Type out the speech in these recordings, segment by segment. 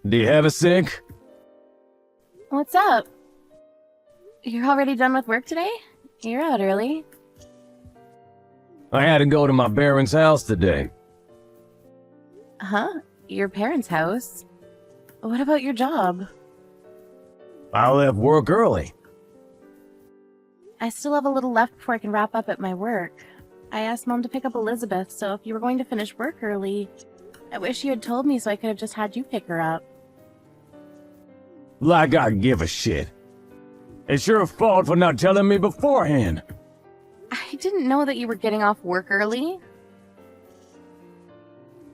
Do you have a sink? What's up? You're already done with work today? You're out early. I had to go to my parents' house today. Huh? Your parents' house? What about your job? I left work early. I still have a little left before I can wrap up at my work. I asked Mom to pick up Elizabeth, so if you were going to finish work early, I wish you had told me so I could have just had you pick her up. Like I give a shit. It's your fault for not telling me beforehand. I didn't know that you were getting off work early.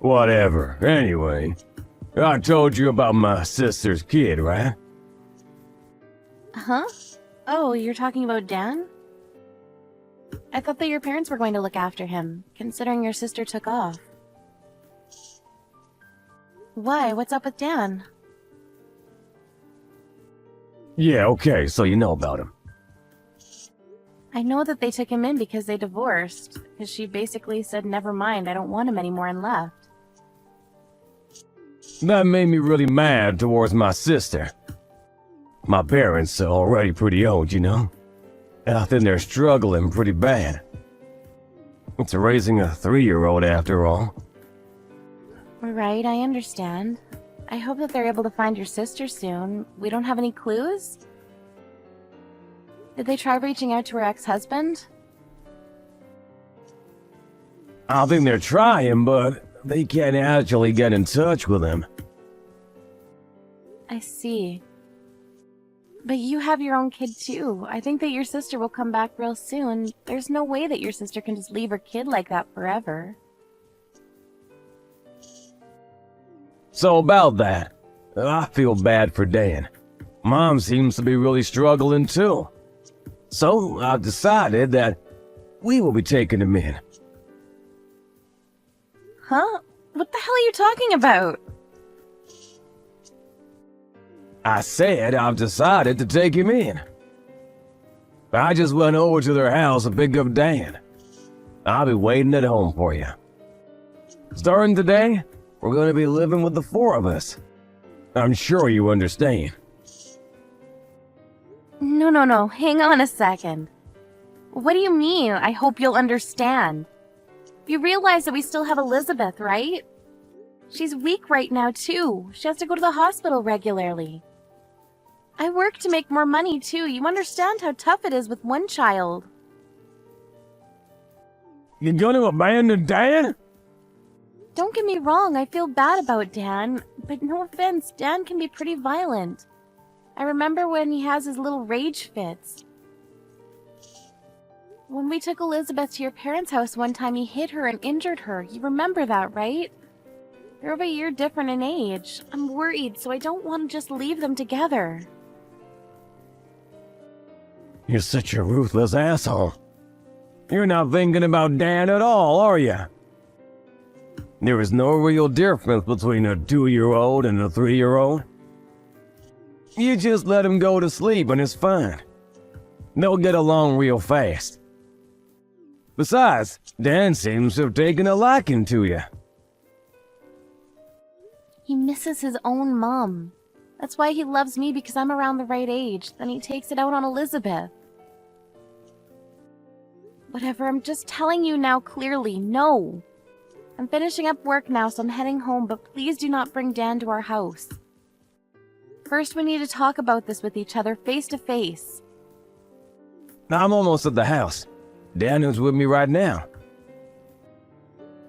Whatever. Anyway, I told you about my sister's kid, right? Huh? Oh, you're talking about Dan? I thought that your parents were going to look after him, considering your sister took off. Why? What's up with Dan? Yeah, okay, so you know about him. I know that they took him in because they divorced, because she basically said, never mind, I don't want him anymore, and left. That made me really mad towards my sister. My parents are already pretty old, you know? And I think they're struggling pretty bad. It's raising a 3-year-old after all. Right, I understand. I hope that they're able to find your sister soon. We don't have any clues? Did they try reaching out to her ex-husband? I think they're trying, but they can't actually get in touch with him. I see. But you have your own kid too. I think that your sister will come back real soon. There's no way that your sister can just leave her kid like that forever. So about that, I feel bad for Dan. Mom seems to be really struggling too. So I've decided that we will be taking him in. Huh? What the hell are you talking about? I said I've decided to take him in. I just went over to their house to pick up Dan. I'll be waiting at home for you. Starting today, we're going to be living with the 4 of us. I'm sure you understand. No. Hang on a second. What do you mean, I hope you'll understand? You realize that we still have Elizabeth, right? She's weak right now, too. She has to go to the hospital regularly. I work to make more money, too. You understand how tough it is with one child. You're going to abandon Dan? Don't get me wrong, I feel bad about Dan, but no offense, Dan can be pretty violent. I remember when he has his little rage fits. When we took Elizabeth to your parents' house one time, he hit her and injured her. You remember that, right? They're over a year different in age. I'm worried, so I don't want to just leave them together. You're such a ruthless asshole. You're not thinking about Dan at all, are you? There is no real difference between a 2-year-old and a 3-year-old. You just let him go to sleep and it's fine. They'll get along real fast. Besides, Dan seems to have taken a liking to you. He misses his own mom. That's why he loves me, because I'm around the right age. Then he takes it out on Elizabeth. Whatever, I'm just telling you now clearly, no. I'm finishing up work now, so I'm heading home, but please do not bring Dan to our house. First, we need to talk about this with each other face to face. I'm almost at the house. Dan is with me right now.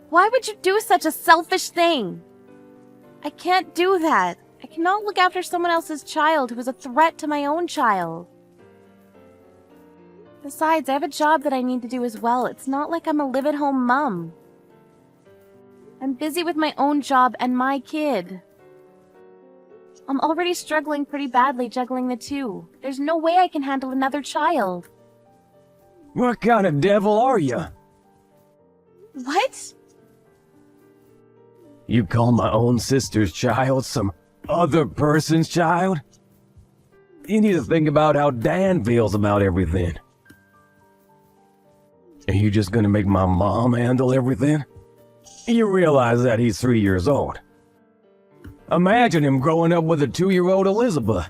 Why would you do such a selfish thing? I can't do that. I cannot look after someone else's child who is a threat to my own child. Besides, I have a job that I need to do as well. It's not like I'm a live-at-home mom. I'm busy with my own job and my kid. I'm already struggling pretty badly juggling the two. There's no way I can handle another child. What kind of devil are you? What? You call my own sister's child some other person's child? You need to think about how Dan feels about everything. Are you just gonna make my mom handle everything? You realize that he's 3 years old. Imagine him growing up with a 2-year-old Elizabeth.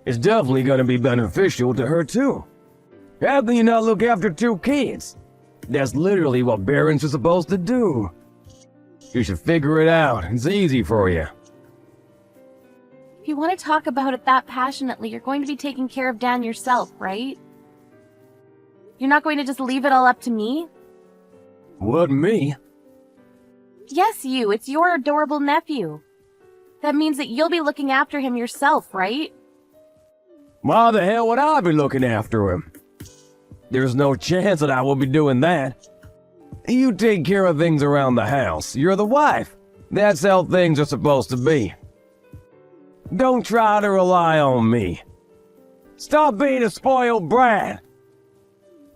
It's definitely gonna be beneficial to her too. How can you not look after 2 kids? That's literally what parents are supposed to do. You should figure it out. It's easy for you. If you want to talk about it that passionately, you're going to be taking care of Dan yourself, right? You're not going to just leave it all up to me? What, me? Yes, you. It's your adorable nephew. That means that you'll be looking after him yourself, right? Why the hell would I be looking after him? There's no chance that I will be doing that. You take care of things around the house. You're the wife. That's how things are supposed to be. Don't try to rely on me. Stop being a spoiled brat.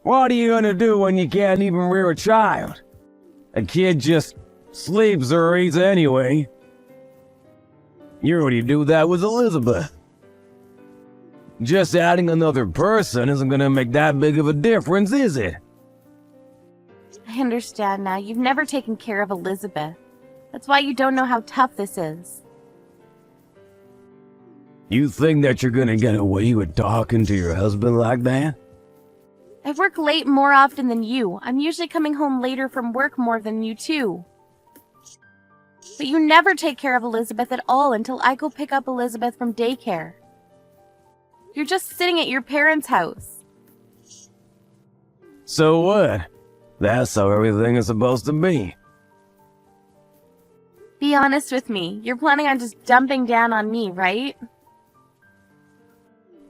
What are you gonna do when you can't even rear a child? A kid just sleeps or eats anyway. You already do that with Elizabeth. Just adding another person isn't gonna make that big of a difference, is it? I understand now. You've never taken care of Elizabeth. That's why you don't know how tough this is. You think that you're gonna get away with talking to your husband like that? I work late more often than you. I'm usually coming home later from work more than you too. But you never take care of Elizabeth at all until I go pick up Elizabeth from daycare. You're just sitting at your parents' house. So what? That's how everything is supposed to be. Be honest with me. You're planning on just dumping Dan on me, right?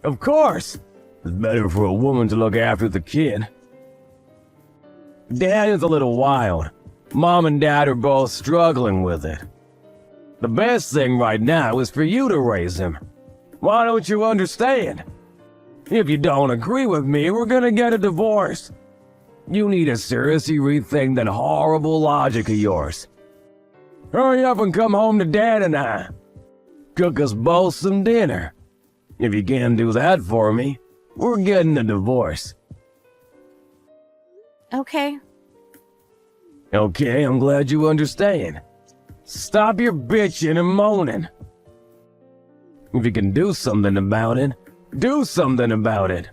Of course! It's better for a woman to look after the kid. Dad is a little wild. Mom and Dad are both struggling with it. The best thing right now is for you to raise him. Why don't you understand? If you don't agree with me, we're gonna get a divorce. You need to seriously rethink that horrible logic of yours. Hurry up and come home to Dad and I. Cook us both some dinner. If you can't do that for me, we're getting a divorce. Okay. Okay, I'm glad you understand. Stop your bitching and moaning. If you can do something about it, do something about it.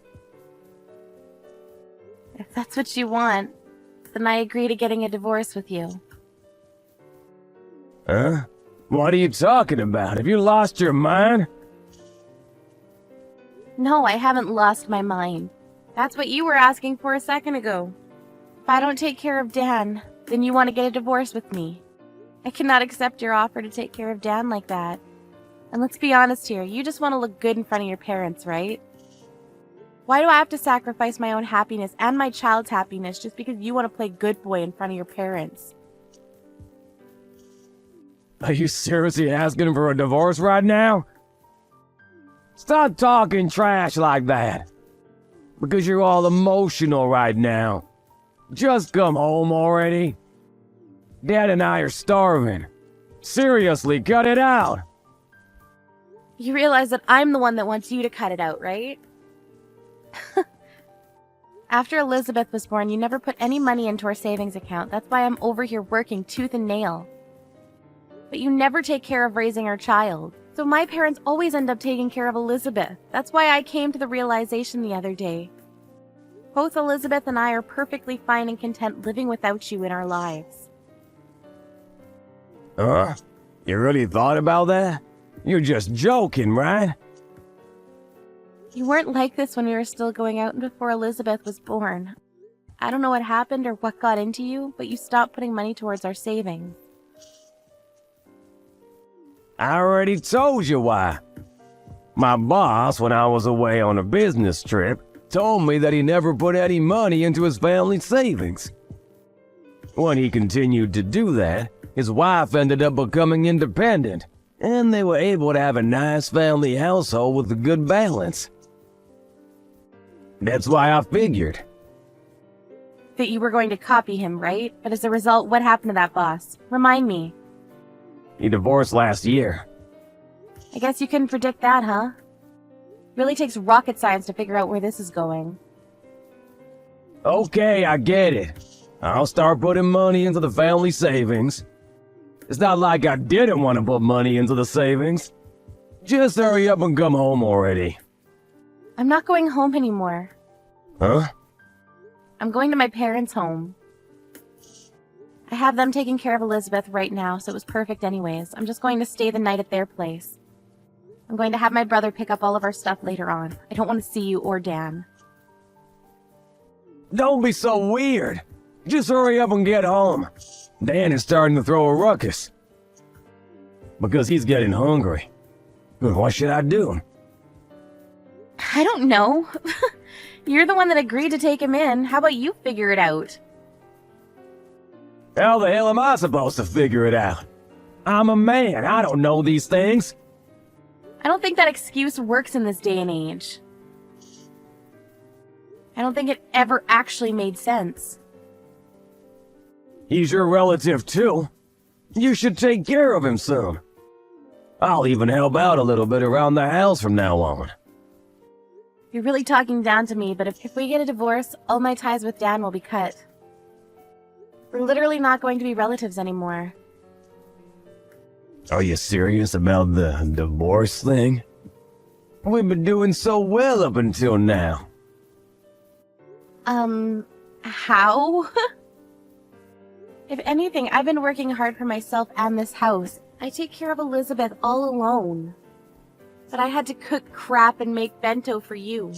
If that's what you want, then I agree to getting a divorce with you. Huh? What are you talking about? Have you lost your mind? No, I haven't lost my mind. That's what you were asking for a second ago. If I don't take care of Dan, then you want to get a divorce with me. I cannot accept your offer to take care of Dan like that. And let's be honest here, you just want to look good in front of your parents, right? Why do I have to sacrifice my own happiness and my child's happiness just because you want to play good boy in front of your parents? Are you seriously asking for a divorce right now? Stop talking trash like that. Because you're all emotional right now. Just come home already. Dad and I are starving. Seriously, cut it out. You realize that I'm the one that wants you to cut it out, right? After Elizabeth was born, you never put any money into our savings account. That's why I'm over here working tooth and nail. But you never take care of raising our child. So my parents always end up taking care of Elizabeth. That's why I came to the realization the other day. Both Elizabeth and I are perfectly fine and content living without you in our lives. You really thought about that? You're just joking, right? You weren't like this when we were still going out and before Elizabeth was born. I don't know what happened or what got into you, but you stopped putting money towards our savings. I already told you why. My boss, when I was away on a business trip, told me that he never put any money into his family savings. When he continued to do that, his wife ended up becoming independent, and they were able to have a nice family household with a good balance. That's why I figured. That you were going to copy him, right? But as a result, what happened to that boss? Remind me. He divorced last year. I guess you couldn't predict that, huh? Really takes rocket science to figure out where this is going. Okay, I get it. I'll start putting money into the family savings. It's not like I didn't want to put money into the savings. Just hurry up and come home already. I'm not going home anymore. Huh? I'm going to my parents' home. I have them taking care of Elizabeth right now, so it was perfect anyways. I'm just going to stay the night at their place. I'm going to have my brother pick up all of our stuff later on. I don't want to see you or Dan. Don't be so weird. Just hurry up and get home. Dan is starting to throw a ruckus. Because he's getting hungry. What should I do? I don't know. You're the one that agreed to take him in. How about you figure it out? How the hell am I supposed to figure it out? I'm a man. I don't know these things. I don't think that excuse works in this day and age. I don't think it ever actually made sense. He's your relative too. You should take care of him soon. I'll even help out a little bit around the house from now on. You're really talking down to me, but if we get a divorce, all my ties with Dan will be cut. We're literally not going to be relatives anymore. Are you serious about the divorce thing? We've been doing so well up until now. How? If anything, I've been working hard for myself and this house. I take care of Elizabeth all alone. But I had to cook crap and make bento for you.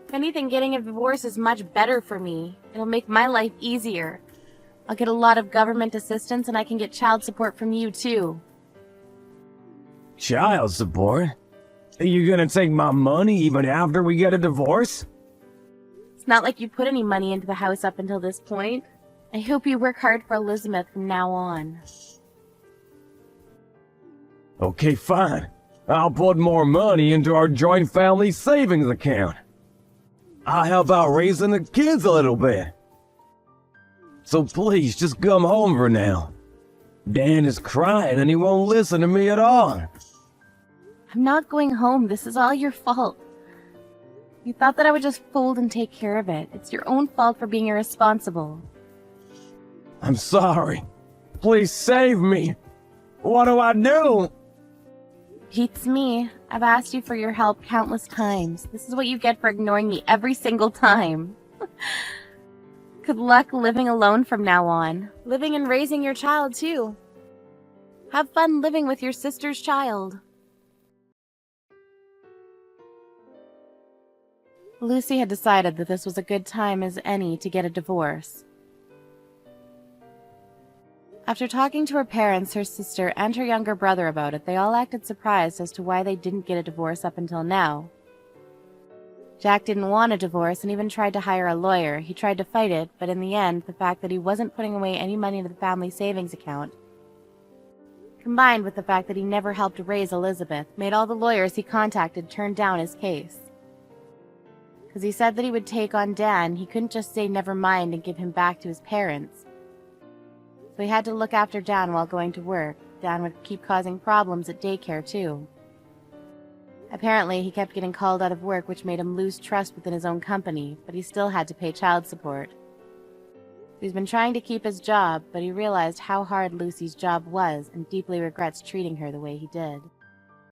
If anything, getting a divorce is much better for me. It'll make my life easier. I'll get a lot of government assistance and I can get child support from you too. Child support? Are you gonna take my money even after we get a divorce? It's not like you put any money into the house up until this point. I hope you work hard for Elizabeth from now on. Okay, fine. I'll put more money into our joint family savings account. I'll help out raising the kids a little bit. So please, just come home for now. Dan is crying and he won't listen to me at all. I'm not going home. This is all your fault. You thought that I would just fold and take care of it. It's your own fault for being irresponsible. I'm sorry. Please save me. What do I do? Beats me. I've asked you for your help countless times. This is what you get for ignoring me every single time. Good luck living alone from now on. Living and raising your child, too. Have fun living with your sister's child. Lucy had decided that this was a good time as any to get a divorce. After talking to her parents, her sister, and her younger brother about it, they all acted surprised as to why they didn't get a divorce up until now. Jack didn't want a divorce and even tried to hire a lawyer. He tried to fight it, but in the end, the fact that he wasn't putting away any money into the family savings account, combined with the fact that he never helped raise Elizabeth, made all the lawyers he contacted turn down his case. Because he said that he would take on Dan, he couldn't just say never mind and give him back to his parents. So he had to look after Dan while going to work. Dan would keep causing problems at daycare, too. Apparently, he kept getting called out of work, which made him lose trust within his own company, but he still had to pay child support. He's been trying to keep his job, but he realized how hard Lucy's job was and deeply regrets treating her the way he did.